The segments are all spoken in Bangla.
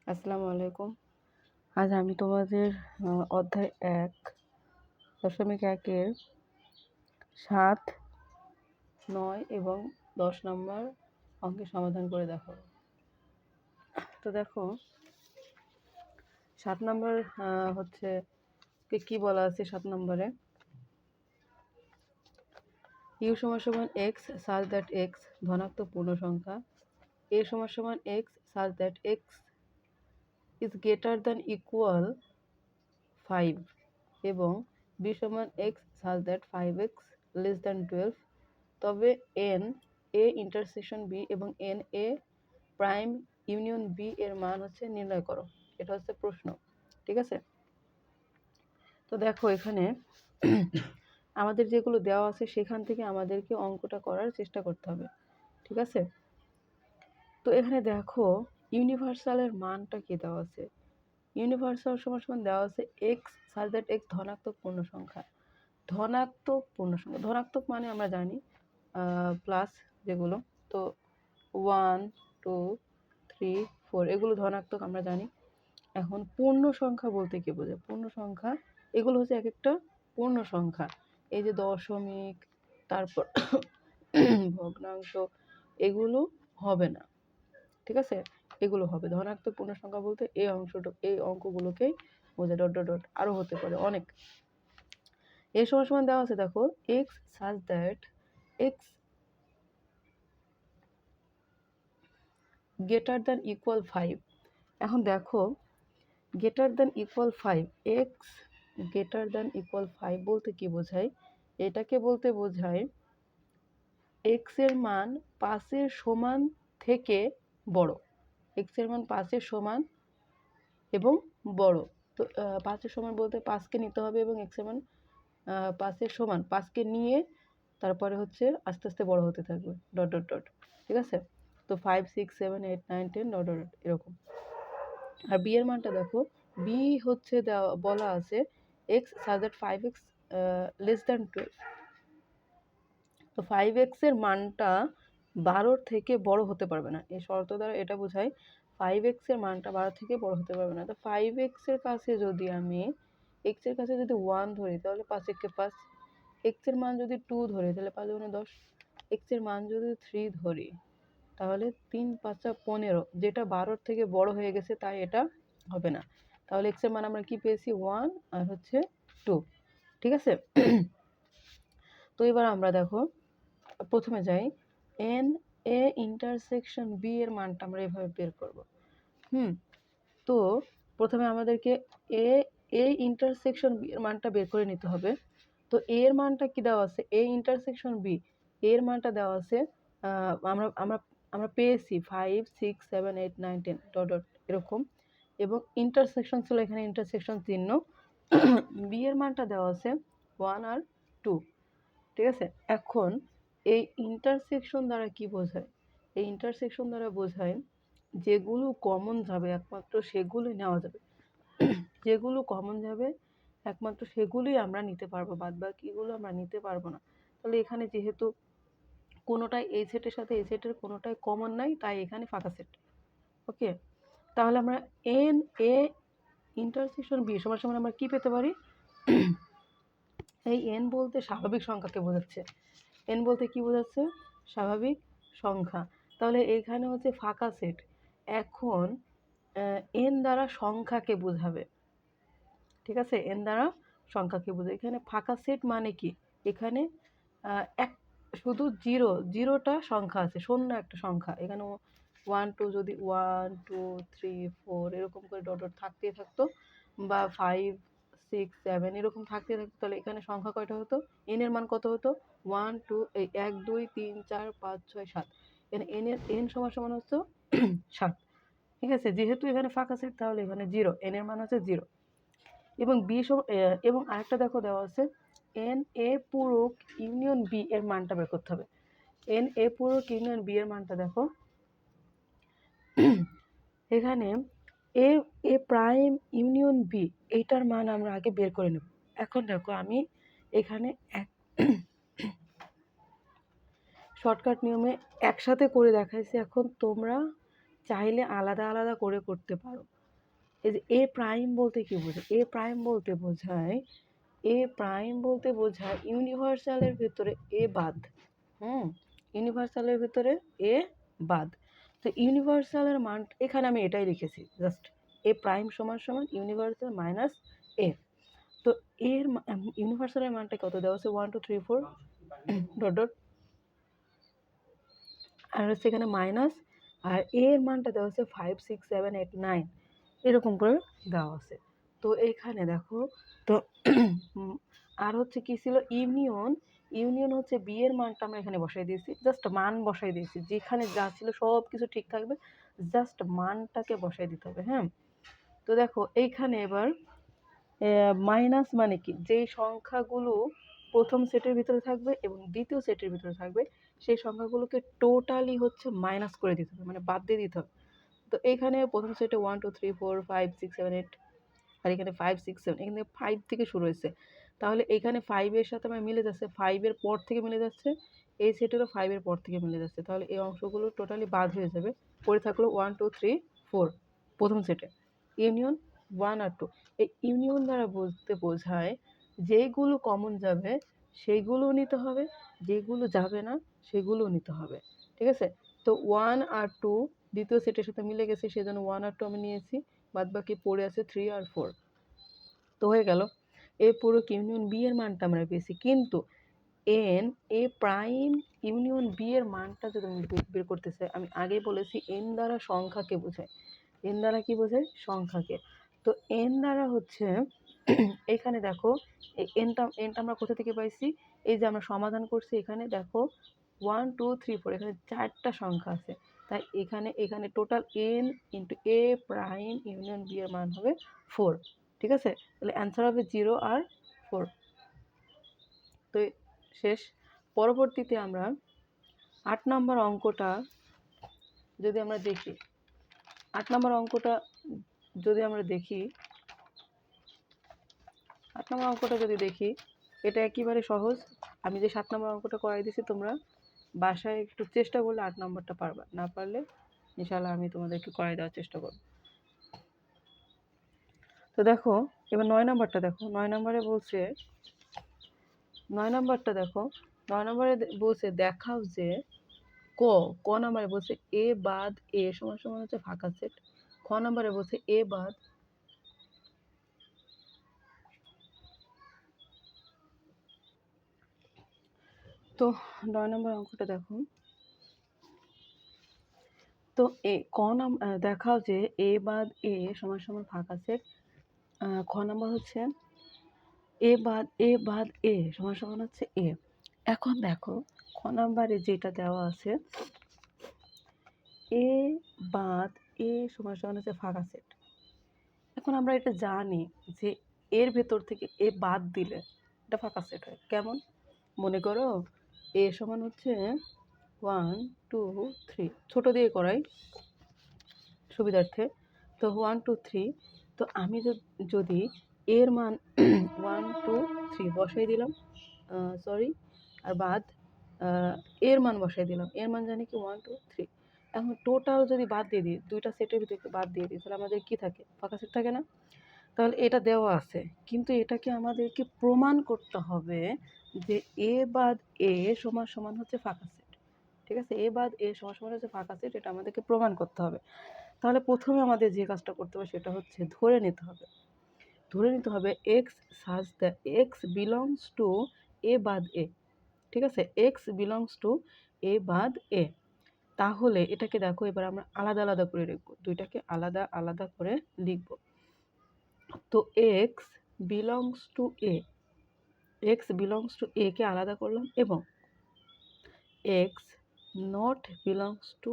আসসালামু আলাইকুম। আজ আমি তোমাদের অধ্যায় ১.১-এর ৭, ৯ এবং ১০ নম্বর অঙ্কের সমাধান করে দেখাবো। তো দেখো ৭ নম্বর হচ্ছে কি বলা আছে ৭ নম্বরে, ইউ সমান এক্স সাচ দ্যাট এক্স ধনাত্মক পূর্ণ সংখ্যা, এ সমান x such that x is greater than equal 5 এবং বি সমান x such that 5x less than 12, তবে এন এ ইন্টারসেকশন বি এবং n A prime union B এর মান হচ্ছে নির্ণয় করো। এটা হচ্ছে প্রশ্ন, ঠিক আছে। তো দেখো এখানে আমাদের যেগুলো দেওয়া আছে সেখান থেকে আমাদেরকে অঙ্কটা করার চেষ্টা করতে হবে, ঠিক আছে। তো এখানে দেখো ইউনিভার্সালের মানটা কি দেওয়া আছে। ইউনিভার্সাল সমান দেওয়া আছে এক্স সাচ দ্যাট এক্স ধনাত্মক পূর্ণ সংখ্যা। ধনাত্মক পূর্ণ সংখ্যা, ধনাত্মক মানে আমরা জানি প্লাস যেগুলো, তো 1 2 3 4 এগুলো ধনাত্মক আমরা জানি। এখন পূর্ণ সংখ্যা বলতে কি বোঝায়? পূর্ণ সংখ্যা এগুলো হচ্ছে এক একটা পূর্ণ সংখ্যা। এই যে দশমিক, তারপর ভগ্নাংশ, এগুলো হবে না, ঠিক আছে। এগুলো হবে ধনাত্মক পূর্ণ সংখ্যা বলতে এই অংশটা, এই অঙ্কগুলোকেই বোঝায়। ডট ডট ডট আরও হতে পারে অনেক। এর সমান দেওয়া আছে দেখো x such that x greater than equal 5। এখন দেখো greater than equal 5, x greater than equal 5 বলতে কি বোঝায়? এটাকে বলতে বোঝায় এক্স এর মান 5-এর সমান থেকে বড়। এক্স এর মান 5-এর সমান এবং বড়। তো 5-এর সমান বলতে 5কে নিতে হবে এবং এক্স এর মান 5-এর সমান, 5কে নিয়ে তারপরে হচ্ছে আস্তে আস্তে বড় হতে থাকবে, ডট ডট ডট, ঠিক আছে। তো 5 6 7 8 9 10 ডট ডট এরকম। আর বি এর মানটা দেখো, বি হচ্ছে বলা আছে x such that 5x less than 12। তো 5x এর মানটা 12 থেকে বড় হতে পারবে না। এই শর্ত দ্বারা এটা বোঝায় 5x এর মানটা 12 থেকে বড় হতে পারবে না। তো 5x এর কাছে যদি আমি x এর কাছে যদি 1 ধরি তাহলে 5 একে 5, x এর মান যদি 2 ধরি তাহলে 5 গুণে 10, x এর মান যদি 3 ধরি তাহলে 3 5 15, যেটা 12 থেকে বড় হয়ে গেছে তাই এটা হবে না। তাহলে x এর মান আমরা কি পেয়েছি 1 আর হচ্ছে 2, ঠিক আছে। তো এবার আমরা দেখো প্রথমে যাই এন এ ইন্টারসেকশন বি এর মানটা আমরা এভাবে বের করব। তো প্রথমে আমাদেরকে এ এ ইন্টারসেকশন বি এর মানটা বের করে নিতে হবে। তো এ এর মানটা কি দেওয়া আছে, এ ইন্টারসেকশন বি এর মানটা দেওয়া আছে আমরা আমরা আমরা পেয়েছি 5 6 7 8 9 10 ডট ডট এরকম, এবং ইন্টারসেকশন ছিল এখানে ইন্টারসেকশন চিহ্ন। বি এর মানটা দেওয়া আছে 1 আর 2, ঠিক আছে। এখন এই ইন্টারসেকশন দ্বারা কি বোঝায়? এই ইন্টারসেকশন দ্বারা বোঝায় যেগুলো কমন যাবে একমাত্র সেগুলোই নেওয়া যাবে। যেগুলো কমন যাবে একমাত্র সেগুলোই আমরা নিতে পারবো, বাদ বাকিগুলো আমরা নিতে পারবো না। তাহলে এখানে যেহেতু কোনোটাই এই সেটের সাথে এই সেটের কোনোটাই কমন নাই, তাই এখানে ফাঁকা সেট। ওকে, তাহলে আমরা এন এ ইন্টারসেকশন বি সমান আমরা কি পেতে পারি? এই এন বলতে স্বাভাবিক সংখ্যাকে বোঝাচ্ছে। এন বলতে কি বোঝাচ্ছে? স্বাভাবিক সংখ্যা। তাহলে এখানে হচ্ছে ফাঁকা সেট। এখন এন দ্বারা সংখ্যাকে বোঝাবে, ঠিক আছে। এন দ্বারা সংখ্যাকে বোঝাবে। এখানে ফাঁকা সেট মানে কি? এখানে এক শুধু জিরোটা সংখ্যা আছে, শূন্য একটা সংখ্যা। এখানে 1 2 যদি 1 2 3 4 এরকম করে ডট ডট থাকতেই থাকতো, বা 5 6 7 এরকম থাকতে থাকতো, তাহলে এখানে সংখ্যা কয়টা হতো? এন এর মান কত হতো? 1 2 এই 1 2 3 4 5 6 7। এখানে এন এর এন সমান হচ্ছে 7, ঠিক আছে। যেহেতু এখানে ফাঁকা সেট তাহলে এখানে 0, এন এর মান হচ্ছে 0। এবং বি এবং আরেকটা দেখো দেওয়া আছে এন এ পূরক ইউনিয়ন বি এর মানটা বের করতে হবে। এন এ পূরক ইউনিয়ন বি এর মানটা দেখো এখানে এ এ প্রাইম ইউনিয়ন বি এইটার মান আমরা আগে বের করে নেব। এখন দেখো আমি এখানে শর্টকাট নিয়মে একসাথে করে দেখাইছি। এখন তোমরা চাইলে আলাদা আলাদা করে করতে পারো। এই যে এ প্রাইম বলতে কি বোঝায়? এ প্রাইম বলতে বোঝায় ইউনিভার্সালের ভিতরে এ বাদ। ইউনিভার্সালের ভিতরে এ বাদ। তো ইউনিভার্সালের মান এখানে আমি এটাই লিখেছি, জাস্ট এ প্রাইম সমান সমান ইউনিভার্সাল মাইনাস এ। তো এর ইউনিভার্সালের মানটা কত দেওয়া আছে? 1 2 3 4 ডট ডট, আর হচ্ছে এখানে মাইনাস, আর এর মানটা দেওয়া আছে 5 6 7 8 9 এরকম করে দেওয়া আছে। তো এইখানে দেখো, তো আর হচ্ছে কি ছিল? ইউনিয়ন হচ্ছে বি এর মানটা আমরা এখানে বসাই দিয়েছি, জাস্ট মান বসাই দিয়েছি, যেখানে যা ছিল সব কিছু ঠিক থাকবে, জাস্ট মানটাকে বসাই দিতে হবে। হ্যাঁ, তো দেখো এইখানে এবার মাইনাস মানে কি? যেই সংখ্যাগুলো প্রথম সেটের ভিতরে থাকবে এবং দ্বিতীয় সেটের ভিতরে থাকবে, সেই সংখ্যাগুলোকে টোটালি হচ্ছে মাইনাস করে দিতে হবে, মানে বাদ দিয়ে দিতে হবে। তো এইখানে প্রথম সেটে 1 2 3 4 5 6 7 8, আর এখানে 5 6 7, এখানে 5 থেকে শুরু হয়েছে, তাহলে এখানে 5 এর সাথে আমার মিলে যাচ্ছে, 5 এর পর থেকে মিলে যাচ্ছে, এই সেটেরও 5 এর পর থেকে মিলে যাচ্ছে, তাহলে এই অংশগুলো টোটালি বাদ হয়ে যাবে। পড়ে থাকলো 1 2 3 4 প্রথম সেটে, ইউনিয়ন 1 আর 2। এই ইউনিয়ন দ্বারা বলতে বোঝায় যেগুলো কমন যাবে সেইগুলো নিতে হবে, যেগুলো যাবে না সেগুলোও নিতে হবে। ঠিক আছে? তো 1 আর 2 দ্বিতীয় সেটের সাথে মিলে গেছে, সেজন্য 1 আর 2 আমি নিয়েছি, বাদ বাকি পড়ে আছে 3 আর 4। তো হয়ে গেল, এ পুরো ইউনিয়ন বি এর মানটা আমরা পেয়েছি, কিন্তু এ প্রাইম ইউনিয়ন বি এর মানটা যদি আমি বের করতে চাই, আমি আগেই বলেছি এন দ্বারা সংখ্যাকে বোঝায়। এন দ্বারা কি বোঝায়? সংখ্যাকে। তো এন দ্বারা হচ্ছে এখানে দেখো, এই এনটা আমরা কোথা থেকে পাইছি? এই যে আমরা সমাধান করছি, এখানে দেখো 1 2 3 4, এখানে 4টা সংখ্যা আছে, তাই এখানে টোটাল এন ইন্টু এ প্রাইম ইউনিয়ন বি এর মান হবে 4। ঠিক আছে? তাহলে অ্যান্সার হবে 0 আর 4। তো শেষ। পরবর্তীতে আমরা 8 নম্বর অঙ্কটা যদি আমরা দেখি, 8 নম্বর অঙ্কটা যদি আমরা দেখি 8 নম্বর অঙ্কটা যদি দেখি, এটা একেবারে সহজ। আমি যে 7 নম্বর অঙ্কটা করাই দিয়েছি, তোমরা বাসায় একটু চেষ্টা করলে 8 নম্বরটা পারবা, না পারলে ইনশাআল্লাহ আমি তোমাদেরকে করাই দেওয়ার চেষ্টা করব। তো দেখো, এবার 9 নম্বরটা দেখো। 9 নম্বরে বলছে, 9 নম্বরটা দেখো, 9 নম্বরে বলছে দেখাও যে ক নম্বরে বলছে এ বাদ এ সমান সমান হচ্ছে ফাঁকা সেট। খ নম্বরে বলছে এ বাদ, তো 9 নম্বর অঙ্কটা দেখো, তো দেখাও যে এ বাদ এ সমান সমান ফাঁকা সেট। খ নম্বর হচ্ছে এ বাদ এ সমান সমান হচ্ছে এ। এখন দেখো, খ নম্বরে যেটা দেওয়া আছে, এ বাদ এ সমান সমান হচ্ছে ফাঁকা সেট। এখন আমরা এটা জানি যে এর ভেতর থেকে এ বাদ দিলে এটা ফাঁকা সেট হয়। কেমন? মনে করো এ সমান হচ্ছে 1 2 3, ছোট দিয়ে করাই সুবিধার্থে। তো 1 2 3, তো আমি যদি এর মান 1 2 3 বসাই দিলাম, সরি, আর বাদ এর মান বসাই দিলাম, এর মান জানি কি 1 2 3। এখন টোটাল যদি বাদ দিয়ে দিই, দুইটা সেটের ভিতরে বাদ দিয়ে দিই, তাহলে আমাদের কি থাকে? ফাঁকা সেট থাকে না? তাহলে এটা দেওয়া আছে, কিন্তু এটাকে আমাদেরকে প্রমাণ করতে হবে যে এ বাদ এ সমান সমান হচ্ছে ফাঁকা সেট। ঠিক আছে? এ বাদ এ সমান সমান হচ্ছে ফাঁকা সেট, এটা আমাদেরকে প্রমাণ করতে হবে। তাহলে প্রথমে আমাদের যে কাজটা করতে হবে সেটা হচ্ছে ধরে নিতে হবে এক্স সাজ দ্য এক্স বিলংস টু এ বাদ এ। ঠিক আছে? এক্স বিলংস টু এ বাদ এ। তাহলে এটাকে দেখো, এবার আমরা আলাদা আলাদা করে লিখবো, দুইটাকে আলাদা আলাদা করে লিখব। তো এক্স বিলংস টু এ কে আলাদা করলাম, এবং এক্স নট বিলংস টু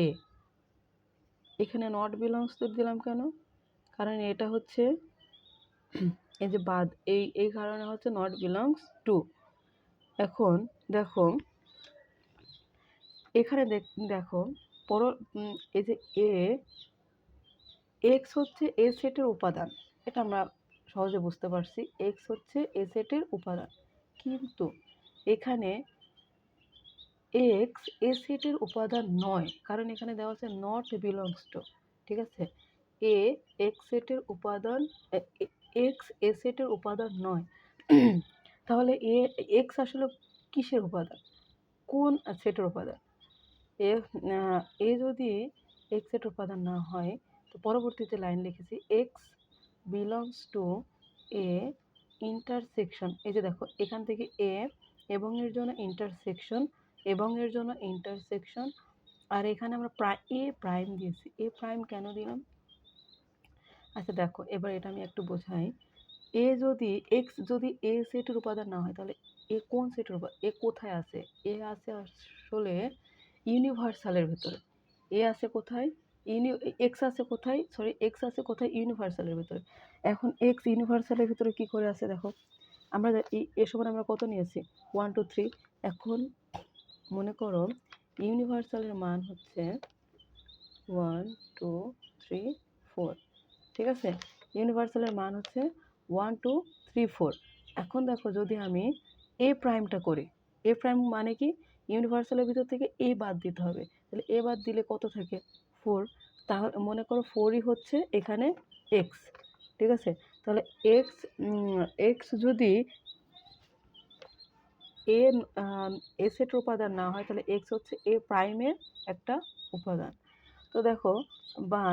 এ, এখানে নট বিলংস টু দিলাম কেন? কারণ এটা হচ্ছে এই যে বাদ, এই কারণে হচ্ছে নট বিলংস টু। এখন দেখো, এখানে দেখো এই যে এক্স হচ্ছে এ সেটের উপাদান, এটা আমরা সহজে বুঝতে পারছি, এক্স হচ্ছে এ সেটের উপাদান। কিন্তু এখানে এক্স এ সেটের উপাদান নয়, কারণ এখানে দেওয়া আছে নট বিলংস টু, ঠিক আছে। এ এক্স সেটের উপাদান, এক্স এ সেটের উপাদান নয়। তাহলে এক্স আসলে কিসের উপাদান, কোন সেটের উপাদান? এ এ যদি এক্স এর উপাদান না হয়, তো পরবর্তীতে লাইন লিখেছি x belongs to A intersection. এই যে দেখো এখান থেকে এ এবং এর জন্য ইন্টারসেকশন, এবং এর জন্য ইন্টারসেকশন, আর এখানে আমরা এ প্রাইম দিয়েছি। এ প্রাইম কেন দিলাম? আচ্ছা দেখো, এবার এটা আমি একটু বোঝাই। এ যদি এক্স যদি এ সেটের উপাদান না হয়, তাহলে এ কোন সেটের উপাদান? এ কোথায় আছে? এ আছে আসলে ইউনিভার্সালের ভেতরে। এ আছে কোথায়? এক্স আছে কোথায়? সরি, এক্স আছে কোথায়? ইউনিভার্সালের ভেতরে। এখন এক্স ইউনিভার্সালের ভিতরে কি করে আছে দেখো, আমরা এ সমান আমরা কত নিয়েছি? 1 2 3। এখন মনে করো ইউনিভার্সালের মান হচ্ছে 1 2 3 4, ঠিক আছে। ইউনিভার্সালের মান হচ্ছে 1 2 3 4। এখন দেখো যদি আমি এ প্রাইমটা করি, এ প্রাইম মানে কি? ইউনিভার্সালের ভিতর থেকে এ বাদ দিতে হবে। তাহলে এ বাদ দিলে কত থাকে? 4। তাহলে মনে করো 4ই হচ্ছে এখানে এক্স, ঠিক আছে। তাহলে এক্স এক্স যদি এ এ সেটের উপাদান না হয়, তাহলে এক্স হচ্ছে এ প্রাইমের একটা উপাদান। তো দেখো, বা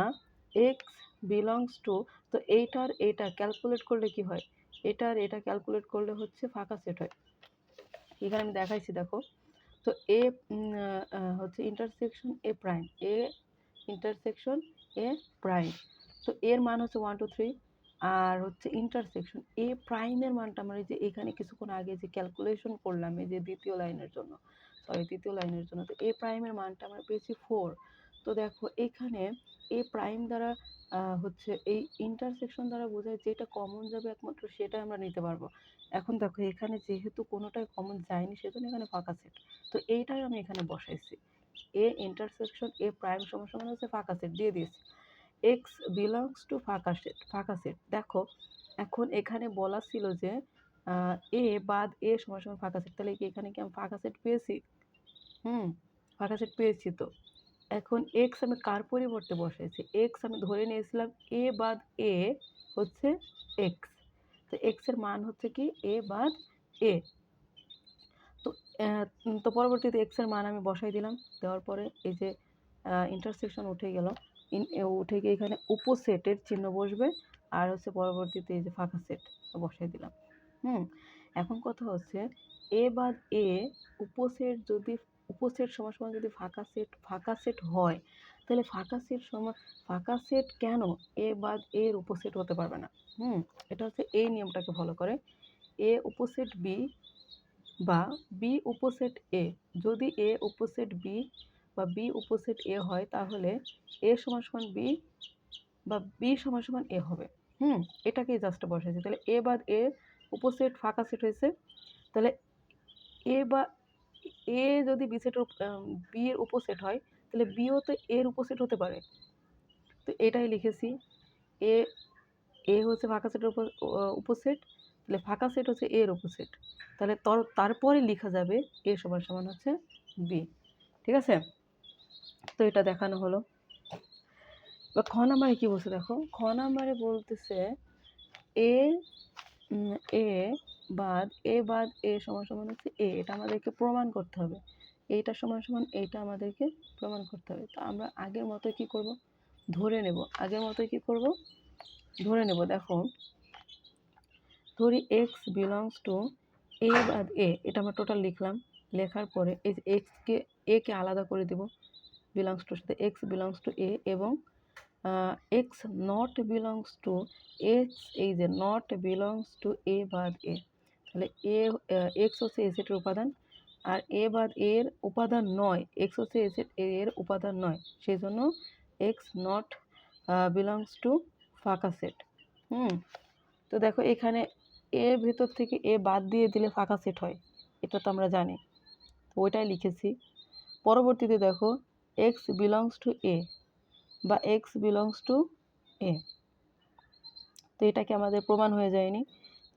এক্স বিলংস টু, তো এইটার এটা ক্যালকুলেট করলে কি হয়? এটার এটা ক্যালকুলেট করলে হচ্ছে ফাঁকা সেট হয়। এখানে আমি দেখাইছি দেখো। তো এ হচ্ছে intersection A prime, A intersection A prime. তো এর মান হচ্ছে 1 2 3, আর হচ্ছে ইন্টারসেকশন এ প্রাইমের মানটা আমরা যে এখানে কিছুক্ষণ আগে যে ক্যালকুলেশন করলাম, এই যে দ্বিতীয় লাইনের জন্য, তৃতীয় লাইনের জন্য, তো এ প্রাইমের মানটা আমরা পেয়েছি 4। তো দেখো এখানে এ প্রাইম দ্বারা হচ্ছে এই ইন্টারসেকশন দ্বারা বোঝায় যেটা কমন যাবে একমাত্র সেটাই আমরা নিতে পারবো। এখন দেখো এখানে যেহেতু কোনোটাই কমন যায়নি, সেজন্য এখানে ফাঁকা সেট। তো এইটাই আমি এখানে বসাইছি, এ ইন্টারসেকশন এ প্রাইম সমান সমান হচ্ছে ফাঁকা সেট দিয়ে দিয়েছি। এক্স বিলংস টু ফাঁকা সেট, ফাঁকা সেট। দেখো এখন এখানে বলা ছিল যে এ বাদ এ সমান সমান ফাঁকা সেট, তাহলে কি এখানে কি আমি ফাঁকা সেট পেয়েছি? ফাঁকা সেট পেয়েছি। তো এখন এক্স আমি কার পরিবর্তে বসাইছি? এক্স আমি ধরে নিয়েছিলাম এ বাদ এ হচ্ছে এক্স। তো এক্স এর মান হচ্ছে কি এ বাদ এ। তো তো পরবর্তীতে এক্স এর মান আমি বসাই দিলাম, দেওয়ার পরে এই যে ইন্টারসেকশন উঠে গেল, উঠে গিয়ে এখানে উপসেটের চিহ্ন বসবে, আর হচ্ছে পরবর্তীতে এই যে ফাঁকা সেট বসাই দিলাম। এখন কথা হচ্ছে এ বাদ এ উপসেট, যদি উপসেট সমান সমান যদি ফাঁকা সেট হয়, তাহলে ফাঁকা সেট কেন এ বাদ এর উপসেট হতে পারবে না? এটা হচ্ছে এই নিয়মটাকে ফলো করে। এ উপসেট বি বা বি উপসেট এ, যদি এ উপসেট বি বা বি উপসেট এ হয়, তাহলে এ সমান সমান বি বা বি সমান সমান এ হবে। এটাকেই জাস্ট বসাইছি। তাহলে এ বাদ এ উপসেট ফাঁকা সেট হয়েছে। তাহলে এ বা এ যদি বি সেটের বি এর উপসেট হয়, তাহলে বিও তো এর উপসেট হতে পারে। তো এটাই লিখেছি, এ এ হচ্ছে ফাঁকা সেটের উপসেট, তাহলে ফাঁকা সেট হচ্ছে এর উপসেট। তাহলে তারপরে লেখা যাবে এ সমান সমান হচ্ছে বি, ঠিক আছে। তো এটা দেখানো হলো। বা খ নাম্বারে কি বলছে দেখো, খ নাম্বারে বলতেছে এ এ বাদ এ সমান সমান হচ্ছে এ, এটা আমাদেরকে প্রমাণ করতে হবে। এইটা সমান সমান এইটা আমাদেরকে প্রমাণ করতে হবে। তো আমরা আগের মতো কি করব? ধরে নেব। আগের মতো কি করব? ধরে নেব। দেখো ধরি এক্স বিলংস টু এ বাদ এ, এটা আমরা টোটাল লিখলাম। লেখার পরে এই যে এক্সকে এ কে আলাদা করে দেব, বিলংস টুর সাথে এক্স বিলংস টু এ, এবং x not belongs to x, এই যে নট বিলংস টু এ বাদ এ। তাহলে এক্স হচ্ছে এ সেটের উপাদান, আর এ বাদ এর উপাদান নয়, এক্স হচ্ছে এ সেট এর উপাদান নয়, সেই জন্য এক্স নট বিলংস টু ফাঁকা সেট। তো দেখো এখানে এর ভেতর থেকে এ বাদ দিয়ে দিলে ফাঁকা সেট হয়, এটা তো আমরা জানি। তো ওইটাই লিখেছি। পরবর্তীতে দেখো এক্স বিলংস টু এ বা এক্স বিলংস টু এ, তো এটাকে আমাদের প্রমাণ হয়ে যায়নি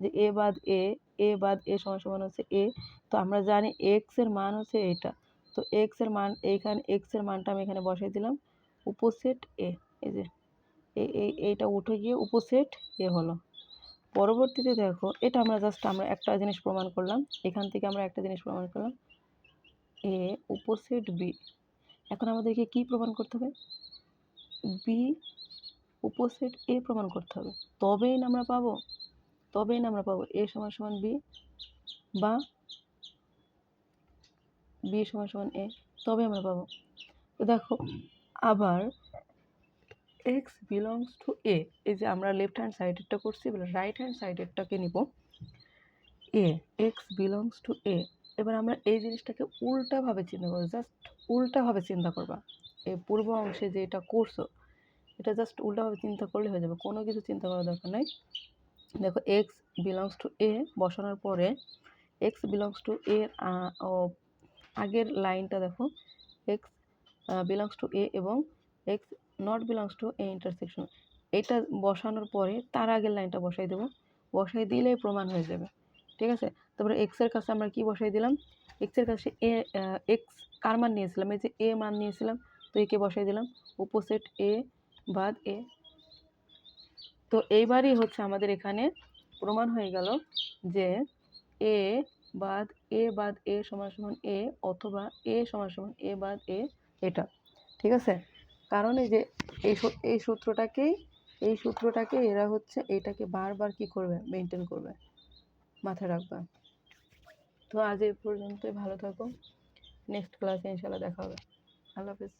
যে এ বাদ এ সমান সমান হচ্ছে এ। তো আমরা জানি এক্স এর মান হচ্ছে এটা, তো তো এক্স এর মান এইখানে, এক্স এর মানটা আমি এখানে বসাই দিলাম, উপসেট এ, এই যে এইটা উঠে গিয়ে উপসেট এ হলো। পরবর্তীতে দেখো এটা আমরা একটা জিনিস প্রমাণ করলাম, এখান থেকে আমরা একটা জিনিস প্রমাণ করলাম, এ উপসেট বি। এখন আমাদেরকে কি প্রমাণ করতে হবে? বি উপসেট এ প্রমাণ করতে হবে, তবেই না আমরা পাবো এ সমান সমান বি বা বি সমান সমান এ, তবে আমরা পাবো। তো দেখো আবার এক্স বিলংস টু এ, এই যে আমরা লেফট হ্যান্ড সাইডেরটা করছি, এবার রাইট হ্যান্ড সাইডেরটাকে নিব এ, এক্স বিলংস টু এ। এবার আমরা এই জিনিসটাকে উল্টাভাবে চিন্তা করবো, জাস্ট উল্টাভাবে চিন্তা করবা। এই পূর্ব অংশে যে এটা করছো এটা জাস্ট উল্টাভাবে চিন্তা করলে হয়ে যাবে, কোনো কিছু চিন্তা করার দরকার নাই। দেখো এক্স বিলংস টু এ বসানোর পরে এক্স বিলংস টু এর আগের লাইনটা দেখো, এক্স বিলংস টু এ এবং x not belongs to A intersection, এটা বসানোর পরে তার আগের লাইনটা বসাই দেবো, বসাই দিলেই প্রমাণ হয়ে যাবে। ঠিক আছে, তারপরে এক্সের কাছে আমরা কি বসাই দিলাম, এক্সের কাছে এ, এক্স কার মান নিয়েছিলাম, এই যে এ মান নিয়েছিলাম, তো একে বসাই দিলাম, উপসেট এ বাদ এ। তো এইবারই হচ্ছে আমাদের এখানে প্রমাণ হয়ে গেল যে এ বাদ এ সমান সমান এ, অথবা এ সমান সমান এ বাদ এ, এটা। ঠিক আছে, কারণ এই যে এই সূত্রটাকে এরা হচ্ছে এটাকে বারবার কি করবে, মেনটেন করবে, মাথায় রাখবা। তো আজ এই পর্যন্তই, ভালো থাকো, নেক্সট ক্লাসে ইনশাল্লাহ দেখা হবে। আল্লাহ হাফেজ।